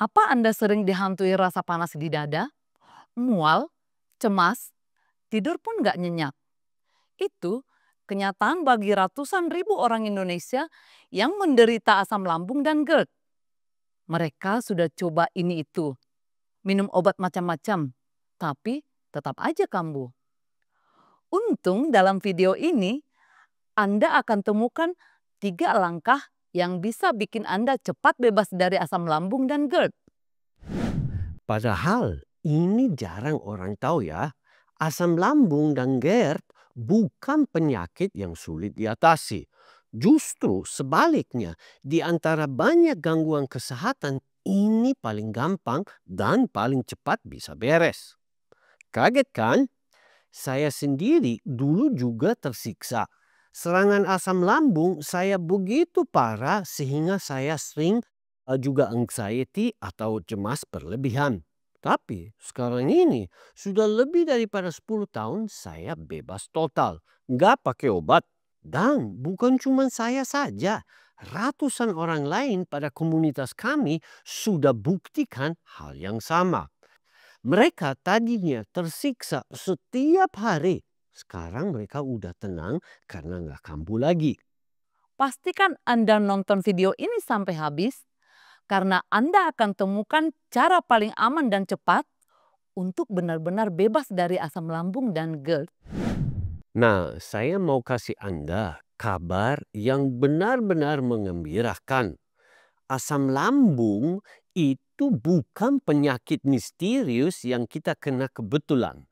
Apa Anda sering dihantui rasa panas di dada, mual, cemas, tidur pun nggak nyenyak? Itu kenyataan bagi ratusan ribu orang Indonesia yang menderita asam lambung dan GERD. Mereka sudah coba ini itu, minum obat macam-macam, tapi tetap aja kambuh. Untung dalam video ini Anda akan temukan 3 langkah yang bisa bikin Anda cepat bebas dari asam lambung dan GERD. Padahal ini jarang orang tahu ya. Asam lambung dan GERD bukan penyakit yang sulit diatasi. Justru sebaliknya, di antara banyak gangguan kesehatan, ini paling gampang dan paling cepat bisa beres. Kaget kan? Saya sendiri dulu juga tersiksa. Serangan asam lambung saya begitu parah sehingga saya sering juga anxiety atau cemas berlebihan. Tapi sekarang ini sudah lebih daripada 10 tahun saya bebas total. Nggak pakai obat. Dan bukan cuma saya saja. Ratusan orang lain pada komunitas kami sudah buktikan hal yang sama. Mereka tadinya tersiksa setiap hari. Sekarang mereka udah tenang karena nggak kambuh lagi. Pastikan Anda nonton video ini sampai habis, karena Anda akan temukan cara paling aman dan cepat untuk benar-benar bebas dari asam lambung dan GERD. Nah, saya mau kasih Anda kabar yang benar-benar mengembirakan. Asam lambung itu bukan penyakit misterius yang kita kena kebetulan.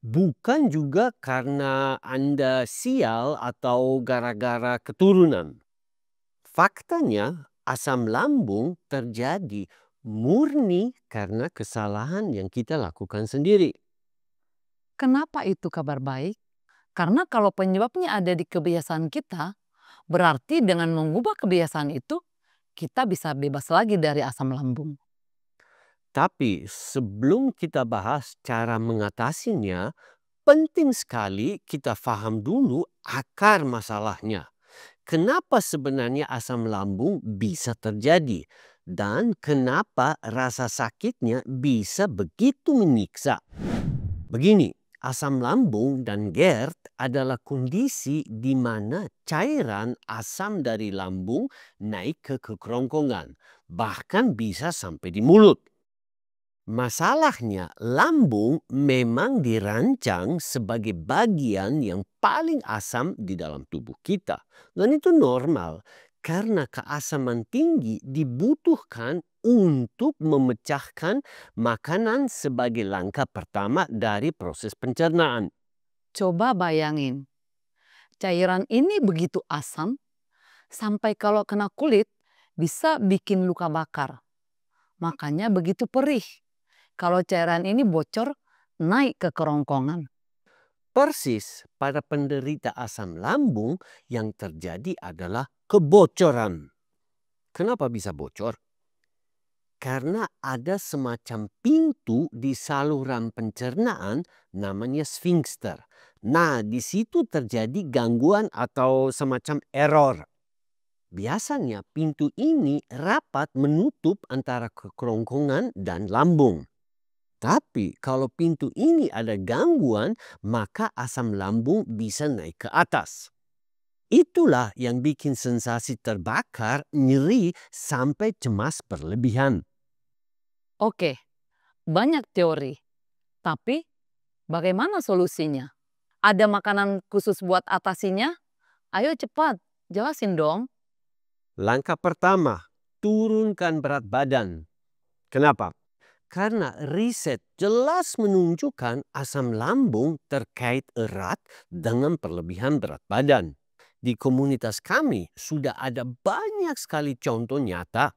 Bukan juga karena Anda sial atau gara-gara keturunan. Faktanya, asam lambung terjadi murni karena kesalahan yang kita lakukan sendiri. Kenapa itu kabar baik? Karena kalau penyebabnya ada di kebiasaan kita, berarti dengan mengubah kebiasaan itu, kita bisa bebas lagi dari asam lambung. Tapi sebelum kita bahas cara mengatasinya, penting sekali kita paham dulu akar masalahnya. Kenapa sebenarnya asam lambung bisa terjadi? Dan kenapa rasa sakitnya bisa begitu menyiksa? Begini, asam lambung dan GERD adalah kondisi di mana cairan asam dari lambung naik ke kerongkongan, bahkan bisa sampai di mulut. Masalahnya, lambung memang dirancang sebagai bagian yang paling asam di dalam tubuh kita. Dan itu normal karena keasaman tinggi dibutuhkan untuk memecahkan makanan sebagai langkah pertama dari proses pencernaan. Coba bayangin, cairan ini begitu asam, sampai kalau kena kulit bisa bikin luka bakar. Makanya begitu perih. Kalau cairan ini bocor, naik ke kerongkongan. Persis pada penderita asam lambung yang terjadi adalah kebocoran. Kenapa bisa bocor? Karena ada semacam pintu di saluran pencernaan namanya sphincter. Nah, di situ terjadi gangguan atau semacam error. Biasanya pintu ini rapat menutup antara kerongkongan dan lambung. Tapi kalau pintu ini ada gangguan, maka asam lambung bisa naik ke atas. Itulah yang bikin sensasi terbakar, nyeri, sampai cemas berlebihan. Oke, banyak teori. Tapi bagaimana solusinya? Ada makanan khusus buat atasinya? Ayo cepat, jelasin dong. Langkah pertama, turunkan berat badan. Kenapa? Karena riset jelas menunjukkan asam lambung terkait erat dengan perlebihan berat badan. Di komunitas kami sudah ada banyak sekali contoh nyata.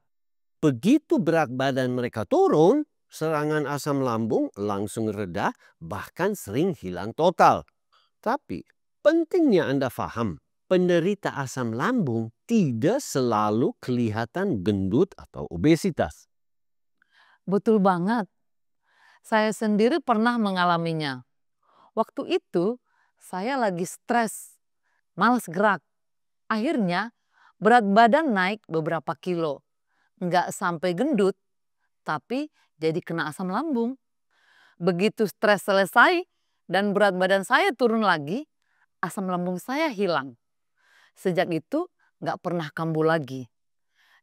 Begitu berat badan mereka turun, serangan asam lambung langsung reda, bahkan sering hilang total. Tapi pentingnya Anda paham, penderita asam lambung tidak selalu kelihatan gendut atau obesitas. Betul banget. Saya sendiri pernah mengalaminya. Waktu itu saya lagi stres, malas gerak. Akhirnya berat badan naik beberapa kilo. Nggak sampai gendut, tapi jadi kena asam lambung. Begitu stres selesai dan berat badan saya turun lagi, asam lambung saya hilang. Sejak itu gak pernah kambuh lagi.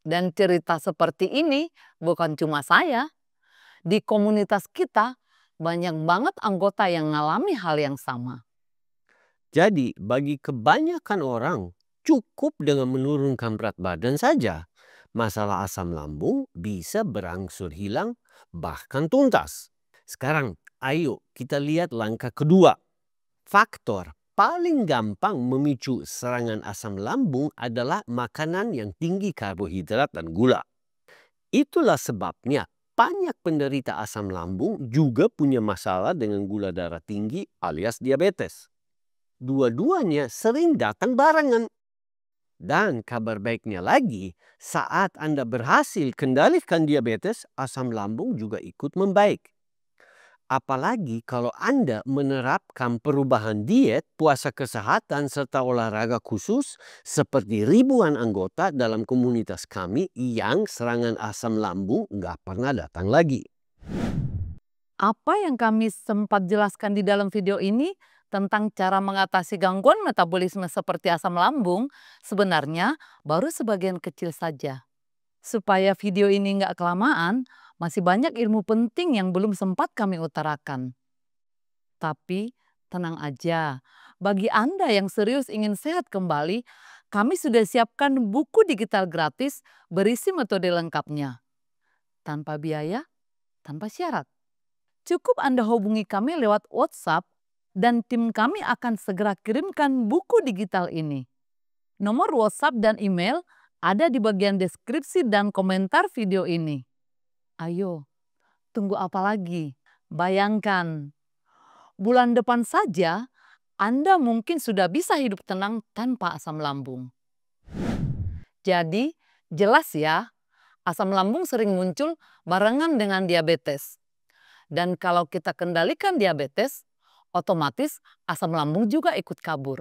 Dan cerita seperti ini bukan cuma saya. Di komunitas kita banyak banget anggota yang mengalami hal yang sama. Jadi bagi kebanyakan orang cukup dengan menurunkan berat badan saja. Masalah asam lambung bisa berangsur hilang bahkan tuntas. Sekarang ayo kita lihat langkah kedua. Faktor paling gampang memicu serangan asam lambung adalah makanan yang tinggi karbohidrat dan gula. Itulah sebabnya banyak penderita asam lambung juga punya masalah dengan gula darah tinggi alias diabetes. Dua-duanya sering datang barengan. Dan kabar baiknya lagi, saat Anda berhasil kendalikan diabetes, asam lambung juga ikut membaik. Apalagi kalau Anda menerapkan perubahan diet, puasa kesehatan, serta olahraga khusus seperti ribuan anggota dalam komunitas kami yang serangan asam lambung nggak pernah datang lagi. Apa yang kami sempat jelaskan di dalam video ini tentang cara mengatasi gangguan metabolisme seperti asam lambung sebenarnya baru sebagian kecil saja. Supaya video ini nggak kelamaan, masih banyak ilmu penting yang belum sempat kami utarakan. Tapi tenang aja, bagi Anda yang serius ingin sehat kembali, kami sudah siapkan buku digital gratis berisi metode lengkapnya. Tanpa biaya, tanpa syarat. Cukup Anda hubungi kami lewat WhatsApp dan tim kami akan segera kirimkan buku digital ini. Nomor WhatsApp dan email ada di bagian deskripsi dan komentar video ini. Ayo, tunggu apa lagi? Bayangkan, bulan depan saja Anda mungkin sudah bisa hidup tenang tanpa asam lambung. Jadi, jelas ya, asam lambung sering muncul barengan dengan diabetes. Dan kalau kita kendalikan diabetes, otomatis asam lambung juga ikut kabur.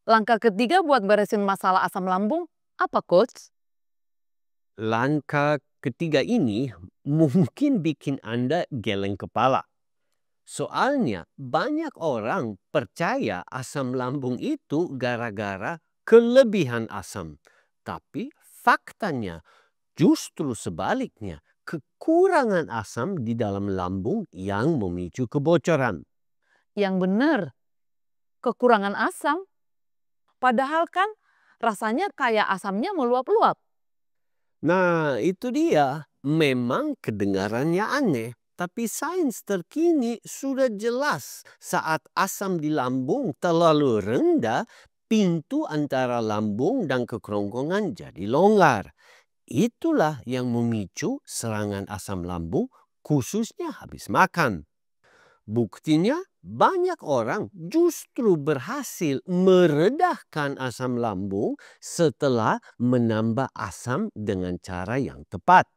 Langkah ketiga buat beresin masalah asam lambung, apa Coach? Langkah ketiga ini mungkin bikin Anda geleng kepala. Soalnya banyak orang percaya asam lambung itu gara-gara kelebihan asam. Tapi faktanya justru sebaliknya, kekurangan asam di dalam lambung yang memicu kebocoran. Yang benar, kekurangan asam. Padahal kan rasanya kayak asamnya meluap-luap. Nah, itu dia. Memang kedengarannya aneh. Tapi sains terkini sudah jelas saat asam di lambung terlalu rendah, pintu antara lambung dan kerongkongan jadi longgar. Itulah yang memicu serangan asam lambung khususnya habis makan. Buktinya banyak orang justru berhasil meredahkan asam lambung setelah menambah asam dengan cara yang tepat.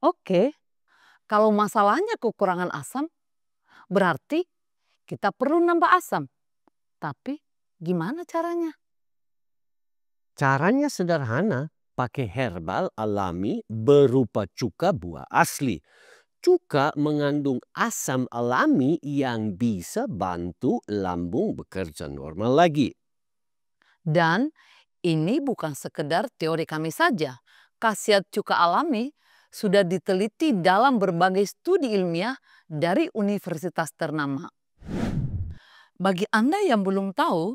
Oke, kalau masalahnya kekurangan asam, berarti kita perlu nambah asam. Tapi gimana caranya? Caranya sederhana, pakai herbal alami berupa cuka buah asli. Cuka mengandung asam alami yang bisa bantu lambung bekerja normal lagi. Dan ini bukan sekedar teori kami saja. Khasiat cuka alami sudah diteliti dalam berbagai studi ilmiah dari universitas ternama. Bagi Anda yang belum tahu,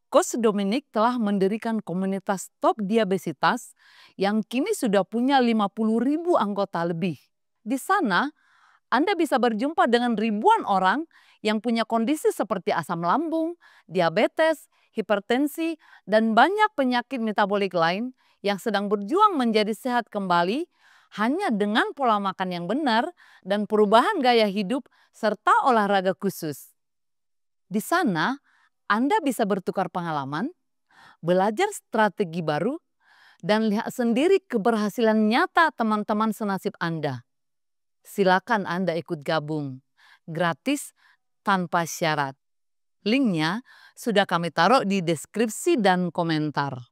Coach Dominic telah mendirikan komunitas top diabesitas yang kini sudah punya 50.000 anggota lebih. Di sana, Anda bisa berjumpa dengan ribuan orang yang punya kondisi seperti asam lambung, diabetes, hipertensi, dan banyak penyakit metabolik lain yang sedang berjuang menjadi sehat kembali hanya dengan pola makan yang benar dan perubahan gaya hidup serta olahraga khusus. Di sana, Anda bisa bertukar pengalaman, belajar strategi baru, dan lihat sendiri keberhasilan nyata teman-teman senasib Anda. Silakan Anda ikut gabung, gratis tanpa syarat. Linknya sudah kami taruh di deskripsi dan komentar.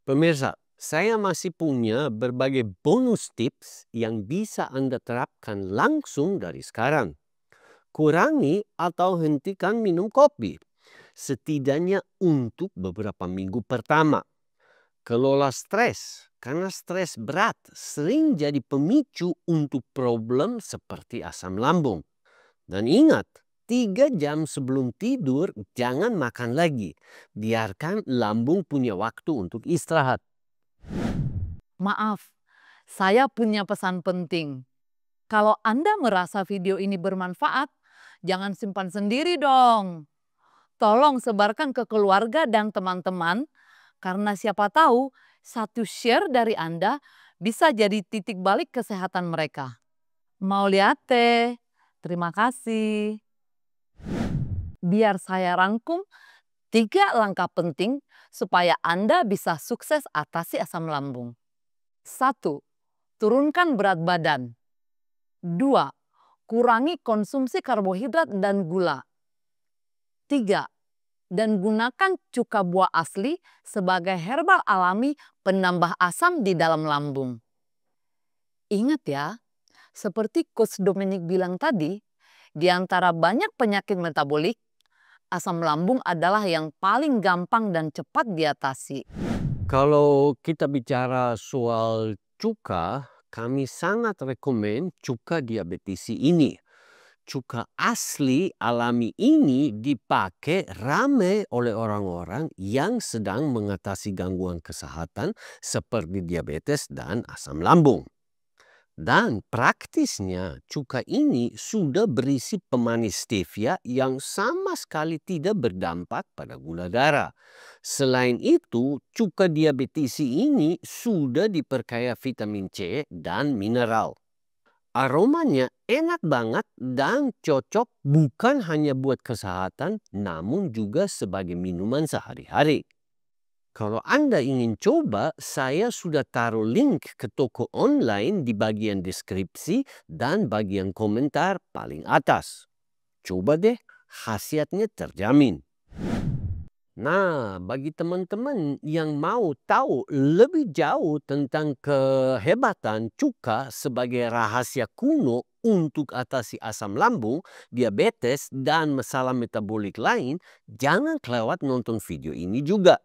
Pemirsa, Saya masih punya berbagai bonus tips yang bisa Anda terapkan langsung dari sekarang. Kurangi atau hentikan minum kopi, setidaknya untuk beberapa minggu pertama. Kelola stres, karena stres berat sering jadi pemicu untuk problem seperti asam lambung. Dan ingat, 3 jam sebelum tidur jangan makan lagi. Biarkan lambung punya waktu untuk istirahat. Maaf, saya punya pesan penting. Kalau Anda merasa video ini bermanfaat, jangan simpan sendiri dong. Tolong sebarkan ke keluarga dan teman-teman, karena siapa tahu satu share dari Anda bisa jadi titik balik kesehatan mereka. Mau lihat teh? Terima kasih. Biar saya rangkum 3 langkah penting supaya Anda bisa sukses atasi asam lambung. 1. Turunkan berat badan. 2. Kurangi konsumsi karbohidrat dan gula. 3. Dan gunakan cuka buah asli sebagai herbal alami penambah asam di dalam lambung. Ingat ya, seperti Coach Dominic bilang tadi, di antara banyak penyakit metabolik, asam lambung adalah yang paling gampang dan cepat diatasi. Kalau kita bicara soal cuka, kami sangat rekomen cuka diabetesi ini. Cuka asli alami ini dipakai ramai oleh orang-orang yang sedang mengatasi gangguan kesehatan seperti diabetes dan asam lambung. Dan praktisnya cuka ini sudah berisi pemanis stevia yang sama sekali tidak berdampak pada gula darah. Selain itu, cuka diabetesi ini sudah diperkaya vitamin C dan mineral. Aromanya enak banget dan cocok bukan hanya buat kesehatan, namun juga sebagai minuman sehari-hari. Kalau Anda ingin coba, saya sudah taruh link ke toko online di bagian deskripsi dan bagian komentar paling atas. Coba deh, khasiatnya terjamin. Nah, bagi teman-teman yang mau tahu lebih jauh tentang kehebatan cuka sebagai rahasia kuno untuk atasi asam lambung, diabetes, dan masalah metabolik lain, jangan kelewat nonton video ini juga.